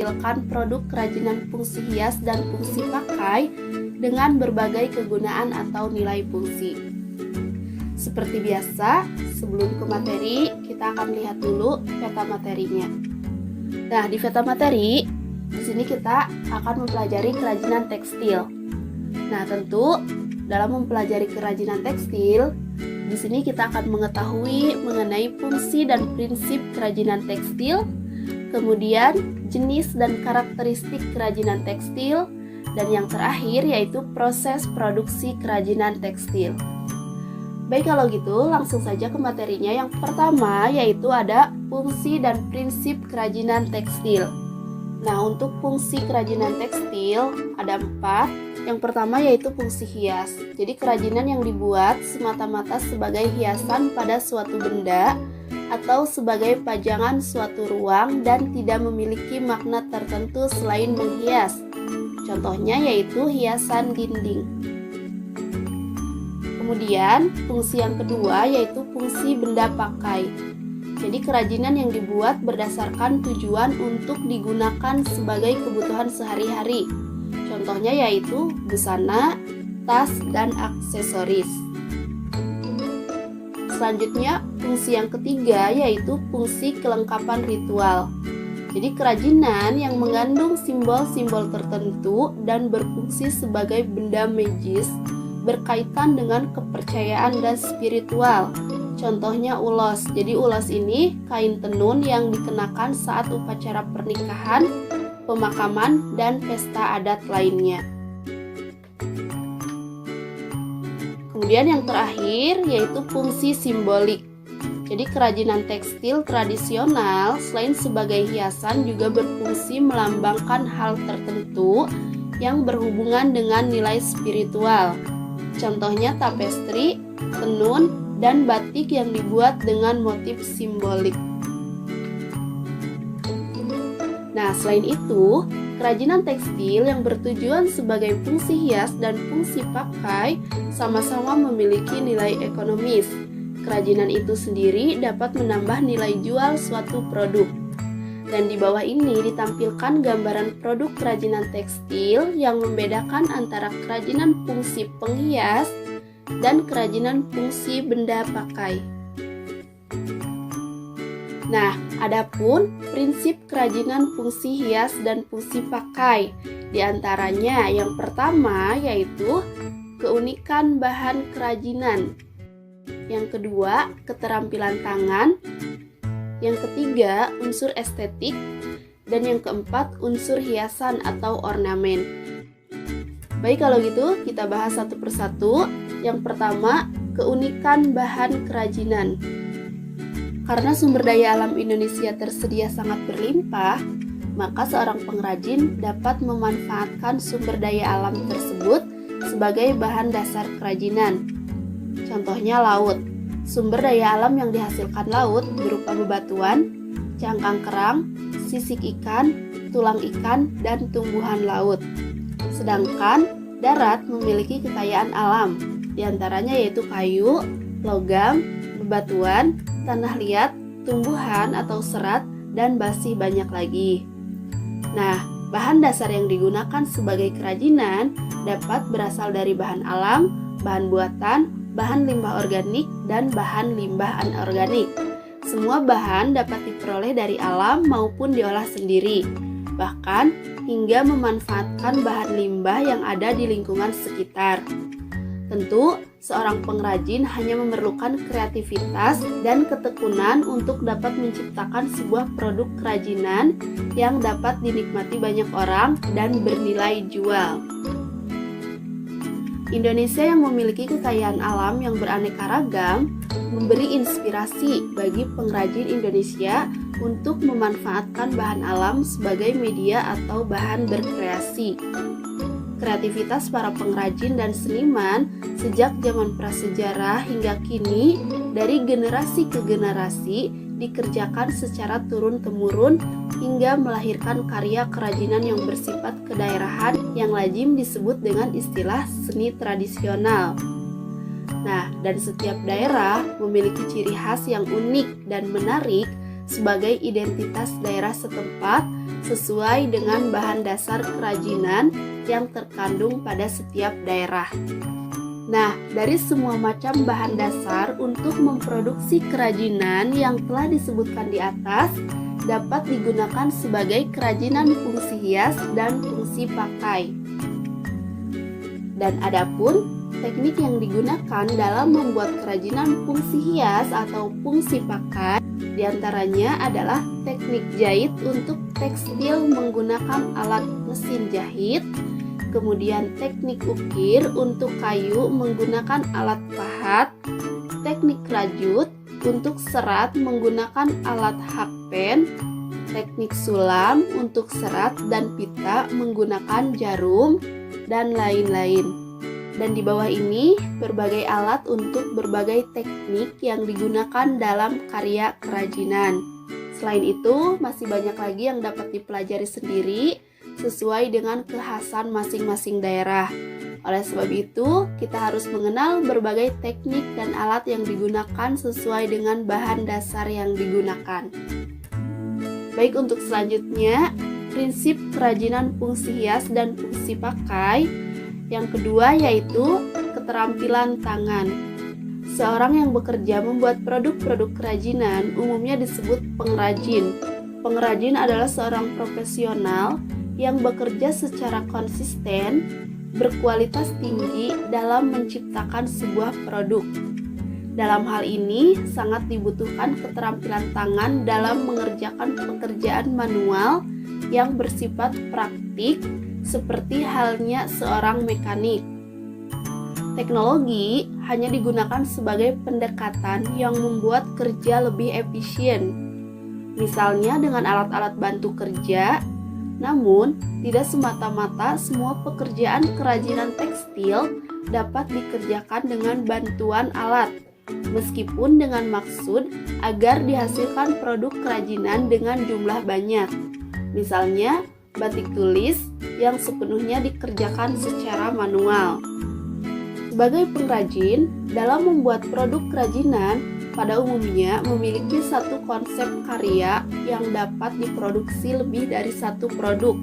menampilkan produk kerajinan fungsi hias dan fungsi pakai dengan berbagai kegunaan atau nilai fungsi. Seperti biasa, sebelum ke materi, kita akan lihat dulu peta materinya. Nah, di peta materi, di sini kita akan mempelajari kerajinan tekstil. Nah, tentu dalam mempelajari kerajinan tekstil, di sini kita akan mengetahui mengenai fungsi dan prinsip kerajinan tekstil, kemudian jenis dan karakteristik kerajinan tekstil, dan yang terakhir yaitu proses produksi kerajinan tekstil. Baik, kalau gitu langsung saja ke materinya. Yang pertama yaitu ada fungsi dan prinsip kerajinan tekstil. Nah, untuk fungsi kerajinan tekstil ada 4. Yang pertama yaitu fungsi hias. Jadi kerajinan yang dibuat semata-mata sebagai hiasan pada suatu benda atau sebagai pajangan suatu ruang dan tidak memiliki makna tertentu selain menghias. Contohnya yaitu hiasan dinding. Kemudian fungsi yang kedua yaitu fungsi benda pakai. Jadi kerajinan yang dibuat berdasarkan tujuan untuk digunakan sebagai kebutuhan sehari-hari. Contohnya yaitu busana, tas, dan aksesoris. Selanjutnya fungsi yang ketiga yaitu fungsi kelengkapan ritual. Jadi kerajinan yang mengandung simbol-simbol tertentu dan berfungsi sebagai benda magis berkaitan dengan kepercayaan dan spiritual. Contohnya ulos. Jadi ulos ini kain tenun yang dikenakan saat upacara pernikahan, pemakaman, dan pesta adat lainnya. Kemudian yang terakhir yaitu fungsi simbolik. Jadi kerajinan tekstil tradisional selain sebagai hiasan juga berfungsi melambangkan hal tertentu yang berhubungan dengan nilai spiritual. Contohnya tapestri, tenun, dan batik yang dibuat dengan motif simbolik. Nah, selain itu, kerajinan tekstil yang bertujuan sebagai fungsi hias dan fungsi pakai sama-sama memiliki nilai ekonomis. Kerajinan itu sendiri dapat menambah nilai jual suatu produk. Dan di bawah ini ditampilkan gambaran produk kerajinan tekstil yang membedakan antara kerajinan fungsi penghias dan kerajinan fungsi benda pakai. Nah, adapun prinsip kerajinan fungsi hias dan fungsi pakai, di antaranya yang pertama yaitu keunikan bahan kerajinan. Yang kedua, keterampilan tangan. Yang ketiga, unsur estetik. Dan yang keempat, unsur hiasan atau ornamen. Baik, kalau gitu kita bahas satu persatu. Yang pertama, keunikan bahan kerajinan. Karena sumber daya alam Indonesia tersedia sangat berlimpah, maka seorang pengrajin dapat memanfaatkan sumber daya alam tersebut sebagai bahan dasar kerajinan. Contohnya laut. Sumber daya alam yang dihasilkan laut berupa bebatuan, cangkang kerang, sisik ikan, tulang ikan, dan tumbuhan laut. Sedangkan darat memiliki kekayaan alam, diantaranya yaitu kayu, logam, bebatuan, tanah liat, tumbuhan atau serat, dan masih banyak lagi. Nah, bahan dasar yang digunakan sebagai kerajinan dapat berasal dari bahan alam, bahan buatan, bahan limbah organik, dan bahan limbah anorganik. Semua bahan dapat diperoleh dari alam maupun diolah sendiri, bahkan hingga memanfaatkan bahan limbah yang ada di lingkungan sekitar. Tentu, seorang pengrajin hanya memerlukan kreativitas dan ketekunan untuk dapat menciptakan sebuah produk kerajinan yang dapat dinikmati banyak orang dan bernilai jual. Indonesia yang memiliki kekayaan alam yang beraneka ragam memberi inspirasi bagi pengrajin Indonesia untuk memanfaatkan bahan alam sebagai media atau bahan berkreasi. Kreativitas para pengrajin dan seniman sejak zaman prasejarah hingga kini dari generasi ke generasi dikerjakan secara turun-temurun hingga melahirkan karya kerajinan yang bersifat kedaerahan yang lazim disebut dengan istilah seni tradisional. Nah, dan setiap daerah memiliki ciri khas yang unik dan menarik sebagai identitas daerah setempat sesuai dengan bahan dasar kerajinan yang terkandung pada setiap daerah. Nah, dari semua macam bahan dasar untuk memproduksi kerajinan yang telah disebutkan di atas dapat digunakan sebagai kerajinan fungsi hias dan fungsi pakai. Dan adapun teknik yang digunakan dalam membuat kerajinan fungsi hias atau fungsi pakai diantaranya adalah teknik jahit untuk tekstil menggunakan alat mesin jahit, kemudian teknik ukir untuk kayu menggunakan alat pahat, teknik rajut untuk serat menggunakan alat hakpen, teknik sulam untuk serat dan pita menggunakan jarum, dan lain-lain. Dan di bawah ini berbagai alat untuk berbagai teknik yang digunakan dalam karya kerajinan. Selain itu, masih banyak lagi yang dapat dipelajari sendiri sesuai dengan kekhasan masing-masing daerah. Oleh sebab itu, kita harus mengenal berbagai teknik dan alat yang digunakan sesuai dengan bahan dasar yang digunakan. Baik, untuk selanjutnya, prinsip kerajinan fungsi hias dan fungsi pakai. Yang kedua yaitu keterampilan tangan. Seorang yang bekerja membuat produk-produk kerajinan umumnya disebut pengrajin. Pengrajin adalah seorang profesional yang bekerja secara konsisten, berkualitas tinggi dalam menciptakan sebuah produk. Dalam hal ini, sangat dibutuhkan keterampilan tangan dalam mengerjakan pekerjaan manual yang bersifat praktik, seperti halnya seorang mekanik. Teknologi hanya digunakan sebagai pendekatan yang membuat kerja lebih efisien, misalnya dengan alat-alat bantu kerja. Namun, tidak semata-mata semua pekerjaan kerajinan tekstil dapat dikerjakan dengan bantuan alat, meskipun dengan maksud agar dihasilkan produk kerajinan dengan jumlah banyak. Misalnya, batik tulis yang sepenuhnya dikerjakan secara manual. Sebagai pengrajin, dalam membuat produk kerajinan pada umumnya memiliki satu konsep karya yang dapat diproduksi lebih dari satu produk.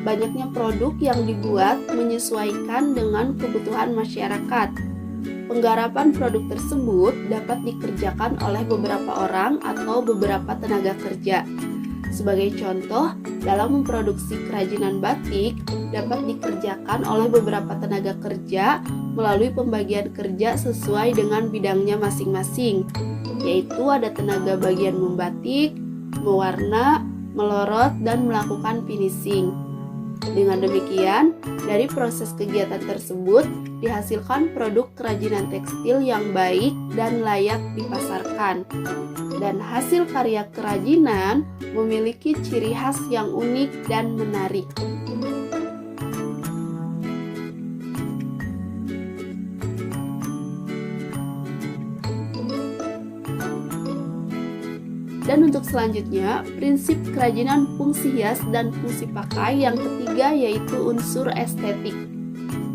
Banyaknya produk yang dibuat menyesuaikan dengan kebutuhan masyarakat. Penggarapan produk tersebut dapat dikerjakan oleh beberapa orang atau beberapa tenaga kerja. Sebagai contoh, dalam memproduksi kerajinan batik dapat dikerjakan oleh beberapa tenaga kerja melalui pembagian kerja sesuai dengan bidangnya masing-masing, yaitu ada tenaga bagian membatik, mewarna, melorot, dan melakukan finishing. Dengan demikian, dari proses kegiatan tersebut dihasilkan produk kerajinan tekstil yang baik dan layak dipasarkan. Dan hasil karya kerajinan memiliki ciri khas yang unik dan menarik. Dan untuk selanjutnya, prinsip kerajinan fungsi hias dan fungsi pakai yang ketiga yaitu unsur estetik.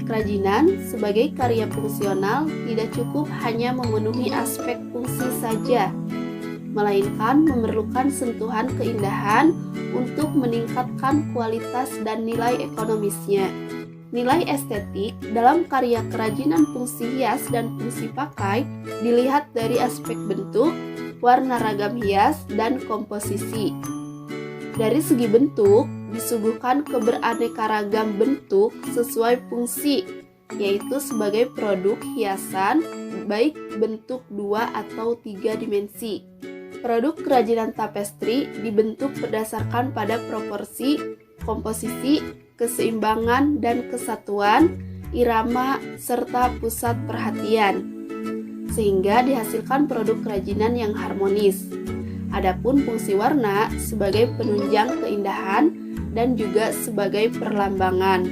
Kerajinan sebagai karya fungsional tidak cukup hanya memenuhi aspek fungsi saja, melainkan memerlukan sentuhan keindahan untuk meningkatkan kualitas dan nilai ekonomisnya. Nilai estetik dalam karya kerajinan fungsi hias dan fungsi pakai dilihat dari aspek bentuk, warna ragam hias, dan komposisi. Dari segi bentuk, disuguhkan keberaneka-ragam bentuk sesuai fungsi, yaitu sebagai produk hiasan baik bentuk 2 atau 3 dimensi. Produk kerajinan tapestri dibentuk berdasarkan pada proporsi, komposisi, keseimbangan dan kesatuan, irama, serta pusat perhatian, sehingga dihasilkan produk kerajinan yang harmonis. Adapun fungsi warna sebagai penunjang keindahan dan juga sebagai perlambangan.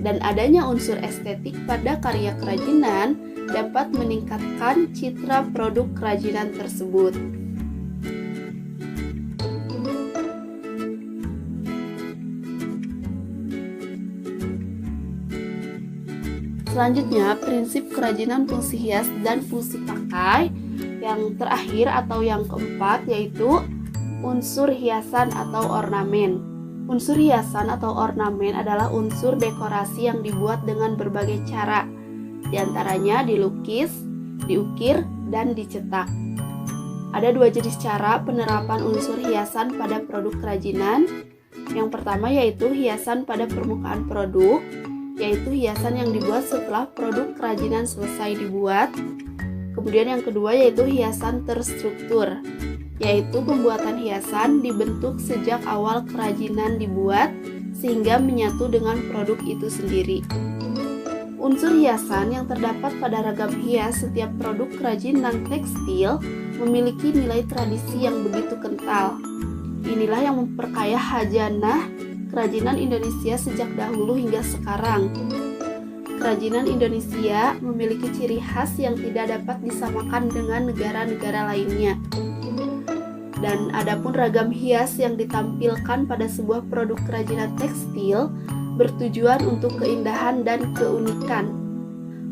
Dan adanya unsur estetik pada karya kerajinan dapat meningkatkan citra produk kerajinan tersebut. Selanjutnya, prinsip kerajinan fungsi hias dan fungsi pakai. Yang terakhir atau yang keempat yaitu unsur hiasan atau ornamen. Unsur hiasan atau ornamen adalah unsur dekorasi yang dibuat dengan berbagai cara. Di antaranya dilukis, diukir, dan dicetak. Ada dua jenis cara penerapan unsur hiasan pada produk kerajinan. Yang pertama yaitu hiasan pada permukaan produk, yaitu hiasan yang dibuat setelah produk kerajinan selesai dibuat. Kemudian yang kedua yaitu hiasan terstruktur, yaitu pembuatan hiasan dibentuk sejak awal kerajinan dibuat sehingga menyatu dengan produk itu sendiri. Unsur hiasan yang terdapat pada ragam hias setiap produk kerajinan tekstil memiliki nilai tradisi yang begitu kental. Inilah yang memperkaya khajanah kerajinan Indonesia sejak dahulu hingga sekarang. Kerajinan Indonesia memiliki ciri khas yang tidak dapat disamakan dengan negara-negara lainnya. Dan adapun ragam hias yang ditampilkan pada sebuah produk kerajinan tekstil bertujuan untuk keindahan dan keunikan.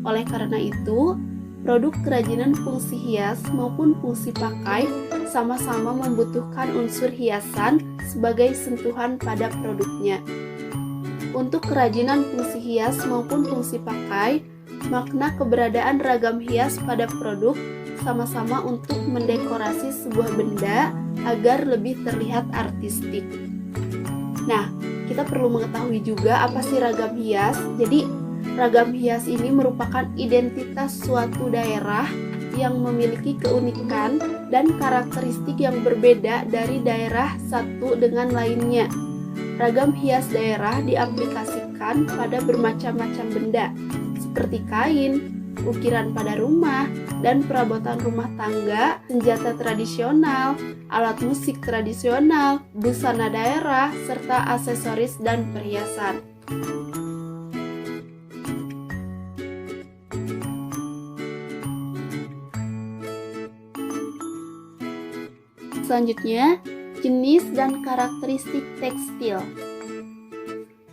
Oleh karena itu, produk kerajinan fungsi hias maupun fungsi pakai sama-sama membutuhkan unsur hiasan sebagai sentuhan pada produknya. Untuk kerajinan fungsi hias maupun fungsi pakai, makna keberadaan ragam hias pada produk sama-sama untuk mendekorasi sebuah benda agar lebih terlihat artistik. Nah, kita perlu mengetahui juga apa sih ragam hias. Jadi, ragam hias ini merupakan identitas suatu daerah yang memiliki keunikan dan karakteristik yang berbeda dari daerah satu dengan lainnya. Ragam hias daerah diaplikasikan pada bermacam-macam benda, seperti kain, ukiran pada rumah, dan perabotan rumah tangga, senjata tradisional, alat musik tradisional, busana daerah, serta aksesoris dan perhiasan. Selanjutnya, jenis dan karakteristik tekstil.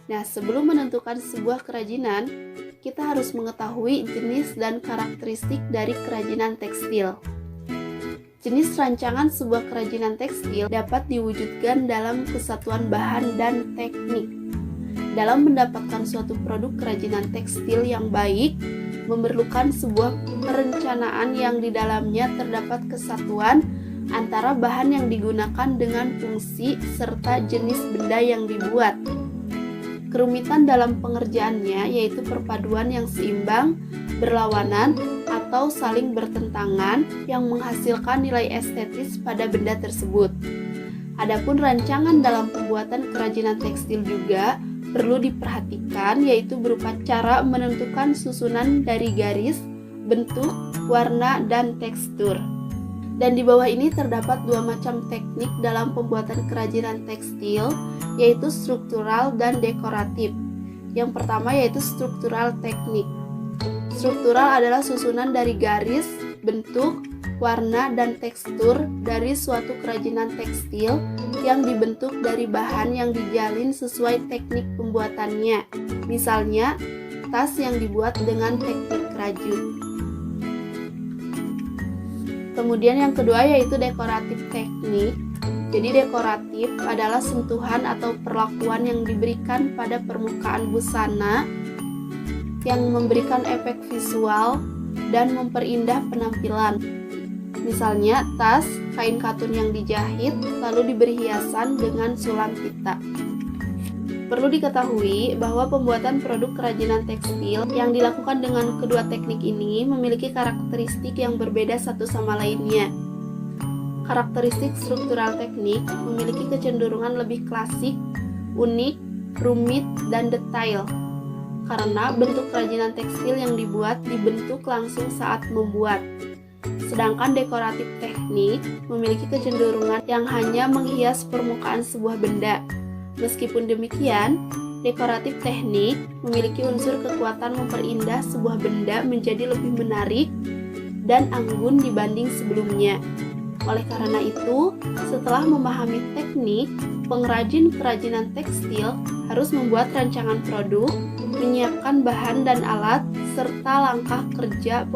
Nah, sebelum menentukan sebuah kerajinan, kita harus mengetahui jenis dan karakteristik dari kerajinan tekstil. Jenis rancangan sebuah kerajinan tekstil dapat diwujudkan dalam kesatuan bahan dan teknik. Dalam mendapatkan suatu produk kerajinan tekstil yang baik, memerlukan sebuah perencanaan yang di dalamnya terdapat kesatuan antara bahan yang digunakan dengan fungsi serta jenis benda yang dibuat. Kerumitan dalam pengerjaannya yaitu perpaduan yang seimbang, berlawanan, atau saling bertentangan yang menghasilkan nilai estetis pada benda tersebut. Adapun rancangan dalam pembuatan kerajinan tekstil juga perlu diperhatikan, yaitu berupa cara menentukan susunan dari garis, bentuk, warna, dan tekstur. Dan di bawah ini terdapat dua macam teknik dalam pembuatan kerajinan tekstil, yaitu struktural dan dekoratif. Yang pertama yaitu struktural teknik. Struktural adalah susunan dari garis, bentuk, warna, dan tekstur dari suatu kerajinan tekstil yang dibentuk dari bahan yang dijalin sesuai teknik pembuatannya. Misalnya, tas yang dibuat dengan teknik rajut. Kemudian yang kedua yaitu dekoratif teknik. Jadi dekoratif adalah sentuhan atau perlakuan yang diberikan pada permukaan busana yang memberikan efek visual dan memperindah penampilan. Misalnya tas, kain katun yang dijahit lalu diberi hiasan dengan sulam pita. Perlu diketahui bahwa pembuatan produk kerajinan tekstil yang dilakukan dengan kedua teknik ini memiliki karakteristik yang berbeda satu sama lainnya. Karakteristik struktural teknik memiliki kecenderungan lebih klasik, unik, rumit, dan detail. Karena bentuk kerajinan tekstil yang dibentuk langsung saat membuat. Sedangkan dekoratif teknik memiliki kecenderungan yang hanya menghias permukaan sebuah benda. Meskipun demikian, dekoratif teknik memiliki unsur kekuatan memperindah sebuah benda menjadi lebih menarik dan anggun dibanding sebelumnya. Oleh karena itu, setelah memahami teknik, pengrajin kerajinan tekstil harus membuat rancangan produk, menyiapkan bahan dan alat, serta langkah kerja